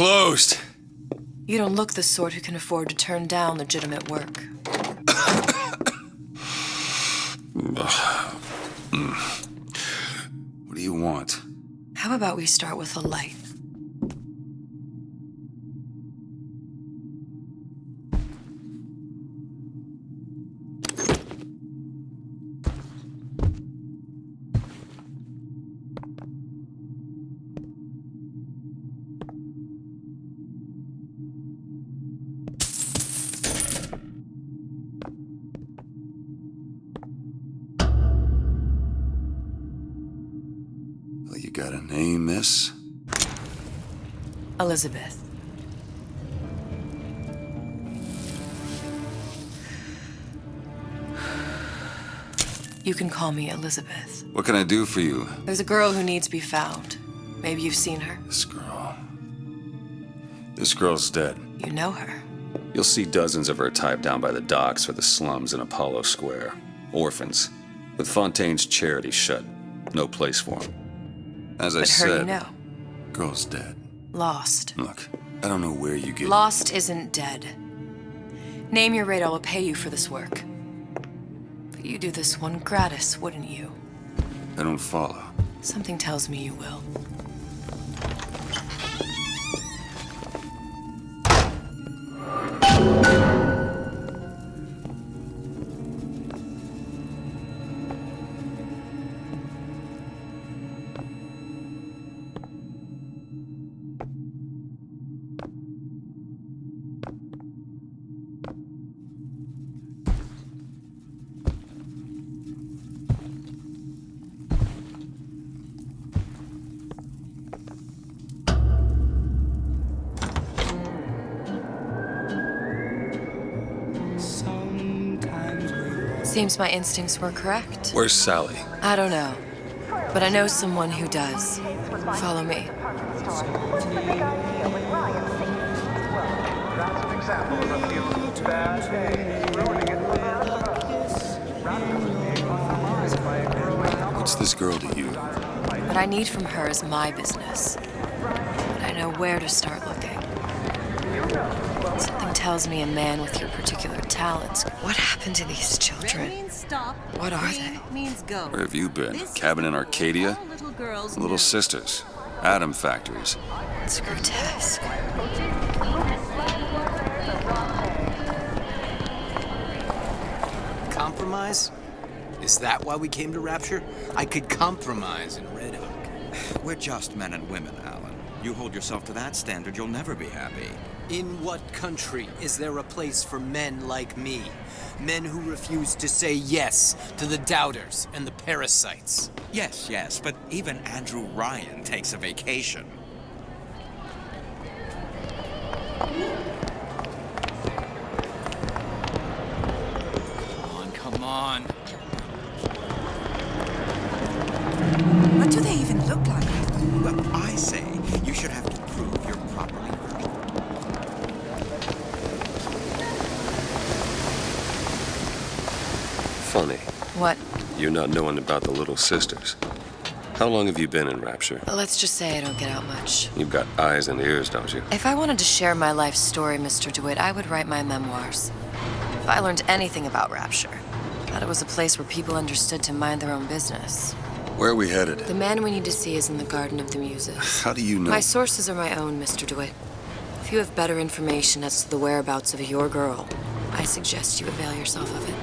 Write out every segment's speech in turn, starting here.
closed. You don't look the sort who can afford to turn down legitimate work. What do you want? How about we start with a light? Well, you got a name, miss? Elizabeth. You can call me Elizabeth. What can I do for you? There's a girl who needs to be found. Maybe you've seen her. This girl. This girl's dead. You know her. You'll see dozens of her tied down by the docks or the slums in Apollo Square. Orphans. With Fontaine's charity shut. No place for them. As I But her said, you know. girl's dead. Lost. Look, I don't know where you get... Lost isn't dead. Name your rate, I will pay you for this work. But you do this one gratis, wouldn't you? I don't follow. Something tells me you will. Seems my instincts were correct. Where's Sally? I don't know, but I know someone who does. Follow me. That's an example of a few bad days ruining it for the rest of us. Rather than being compromised by a growing number. What's this girl to you? What I need from her is my business. But I know where to start looking. Something tells me a man with your particular talents. What happened to these Red children? means stop. What are Green they? means go. Where have you been? This Cabin in is Arcadia? all little girls Little know. sisters. Atom factories. It's grotesque. Compromise? Is that why we came to Rapture? I could compromise in Red Hook. We're just men and women, Alan. You hold yourself to that standard, you'll never be happy. In what country is there a place for men like me? Men who refuse to say yes to the doubters and the parasites. Yes, but even Andrew Ryan takes a vacation. Come on. What do they even look like? Well, I say you should have to prove you're properly virgin. Funny. What? You're not knowing about the Little Sisters. How long have you been in Rapture? Let's just say I don't get out much. You've got eyes and ears, don't you? If I wanted to share my life story, Mr. DeWitt, I would write my memoirs. If I learned anything about Rapture, that it was a place where people understood to mind their own business. Where are we headed? The man we need to see is in the Garden of the Muses. How do you know? My sources are my own, Mr. DeWitt. If you have better information as to the whereabouts of your girl, I suggest you avail yourself of it.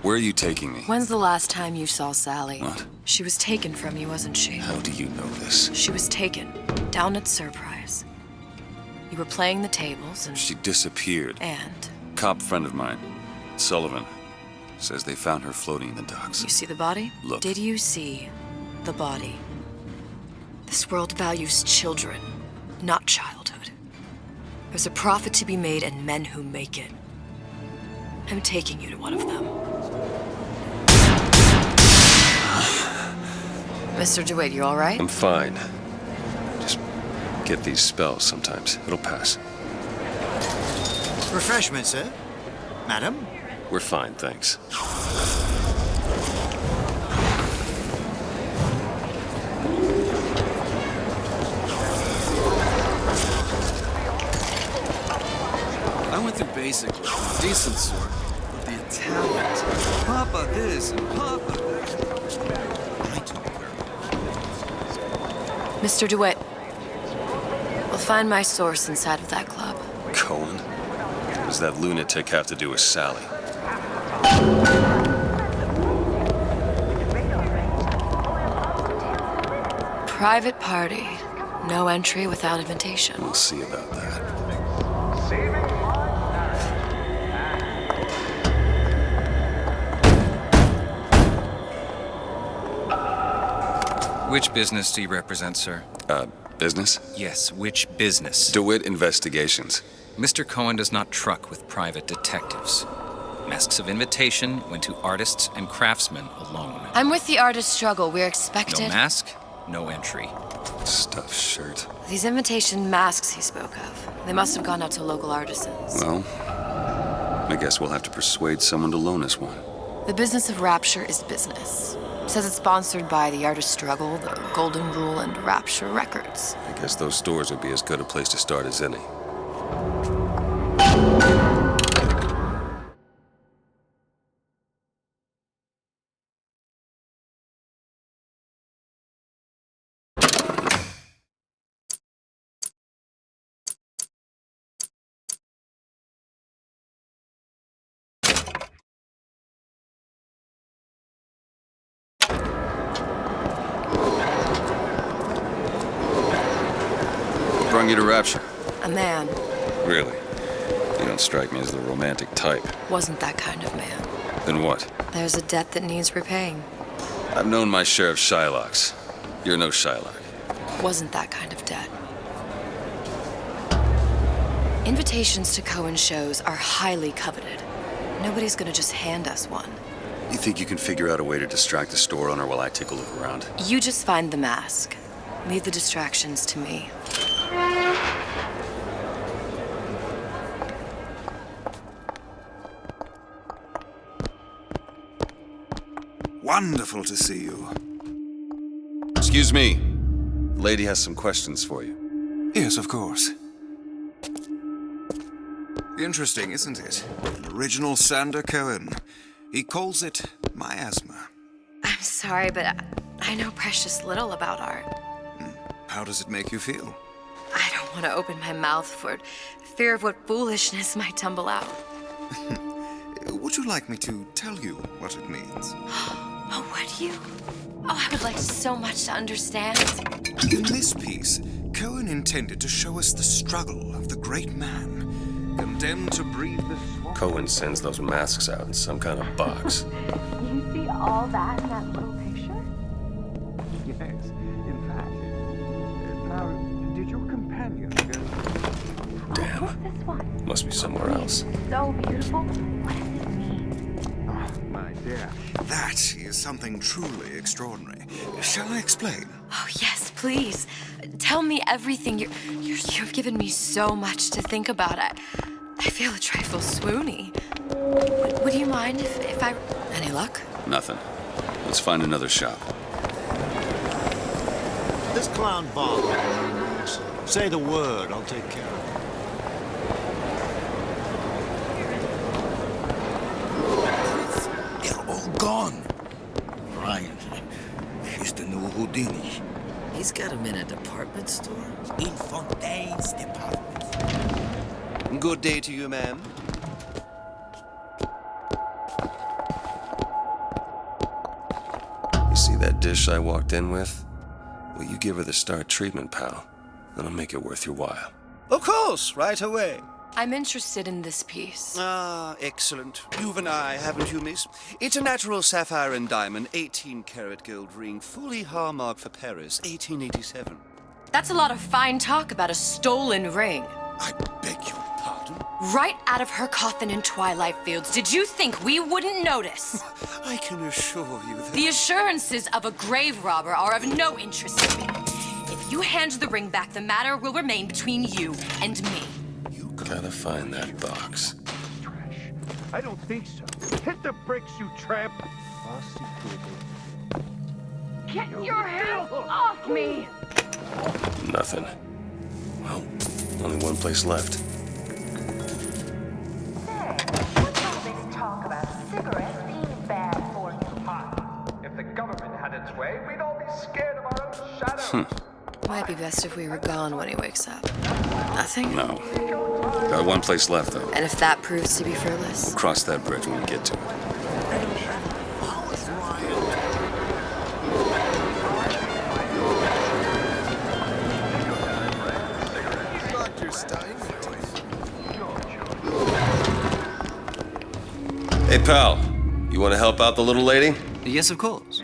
Where are you taking me? When's the last time you saw Sally? What? She was taken from you, wasn't she? How do you know this? She was taken, down at Surprise. You were playing the tables and... She disappeared. And? Cop friend of mine, Sullivan, says they found her floating in the docks. You see the body? Look. Did you see the body? This world values children, not childhood. There's a profit to be made and men who make it. I'm taking you to one of them. Mr. DeWitt, you all right? I'm fine. Just get these spells sometimes. It'll pass. Refreshment, sir? Madam? We're fine, thanks. I went through basic with a decent sort, but the Italians, Papa this and Papa that. I told her. Mr. DeWitt, we'll find my source inside of that club. Cohen? What does that lunatic have to do with Sally? Private party. No entry without invitation. We'll see about that. Which business do you represent, sir? Business? Yes, which business? DeWitt Investigations. Mr. Cohen does not truck with private detectives. Masks of invitation went to artists and craftsmen alone. I'm with the artist struggle. We're expected. No mask, no entry. Stuffed shirt. These invitation masks he spoke of. They must have gone out to local artisans. Well, I guess we'll have to persuade someone to loan us one. The business of Rapture is business. Says it's sponsored by the Artist Struggle, the Golden Rule, and Rapture Records. I guess those stores would be as good a place to start as any. Brung you to Rapture? A man. Really? You don't strike me as the romantic type. Wasn't that kind of man. Then what? There's a debt that needs repaying. I've known my share of Shylocks. You're no Shylock. Wasn't that kind of debt. Invitations to Cohen shows are highly coveted. Nobody's gonna just hand us one. You think you can figure out a way to distract the store owner while I take a look around? You just find the mask. Leave the distractions to me. Wonderful to see you. Excuse me. The lady has some questions for you. Yes, of course. Interesting, isn't it? An original Sander Cohen. He calls it miasma. I'm sorry, but I know precious little about art. How does it make you feel? I don't want to open my mouth for fear of what foolishness might tumble out. Would you like me to tell you what it means? Oh, would you? Oh, I would like so much to understand. In this piece, Cohen intended to show us the struggle of the great man, condemned to breathe the swamp. Cohen sends those masks out in some kind of box. You see all that in that little picture? Yes, in fact. Now, did your companion go? Damn. What's this one? Must be somewhere else. So beautiful. What does it mean? Oh, my dear. That is something truly extraordinary. Shall I explain? Oh, yes, please. Tell me everything. You've given me so much to think about. I feel a trifle swoony. Would you mind if I... Any luck? Nothing. Let's find another shop. This clown bothers me. Say the word, I'll take care of it. They're all gone. Ryan, he's the new Houdini. He's got him in a department store? In Fontaine's department. Good day to you, ma'am. You see that dish I walked in with? Well, you give her the star treatment, pal. Then I'll make it worth your while. Of course, right away. I'm interested in this piece. Ah, excellent. You've an eye, haven't you, miss? It's a natural sapphire and diamond, 18-karat gold ring, fully hallmarked for Paris, 1887. That's a lot of fine talk about a stolen ring. I beg your pardon? Right out of her coffin in Twilight Fields. Did you think we wouldn't notice? I can assure you that... The assurances of a grave robber are of no interest to me. If you hand the ring back, the matter will remain between you and me. You guys Gotta find that box. I don't think so. Hit the bricks, you tramp! Get your hands off me! Nothing. Well, only one place left. What's all this talk about cigarettes being bad for you? If the government had its way, we'd all be scared of our own shadows. Might be best if we were gone when he wakes up. Nothing? No. Got one place left, though. And if that proves to be fruitless? Cross that bridge when we get to it. Hey, pal. You want to help out the little lady? Yes, of course.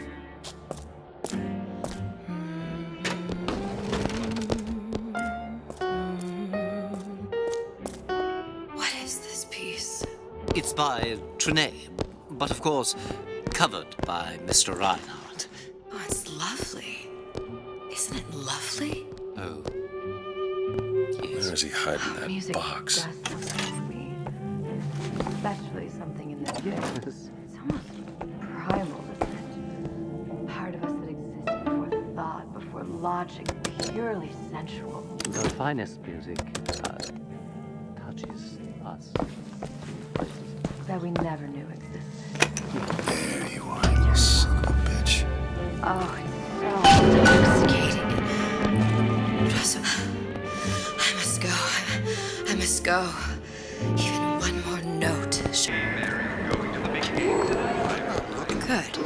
What is this piece? It's by Trenet, but of course, covered by Mr. Reinhardt. Oh, it's lovely. Isn't it lovely? Oh. Where is he hiding that Music box? does something to me. Especially something in this. It's almost primal, isn't it? Part of us that exists before thought, before logic, purely sensual. The finest music touches us. That we never knew existed. There you are, you son of a bitch. Oh, it's so Intoxicating. But also, I must go. I must go. Even one more note. Good.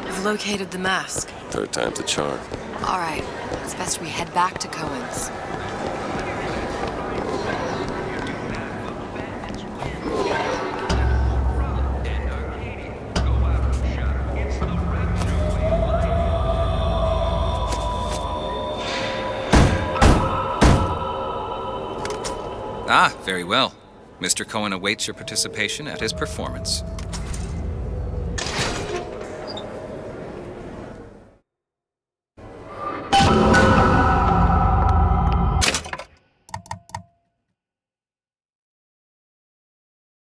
I've located the mask. Third time's the charm. All right. It's best we head back to Cohen's. Ah, very well. Mr. Cohen awaits your participation at his performance.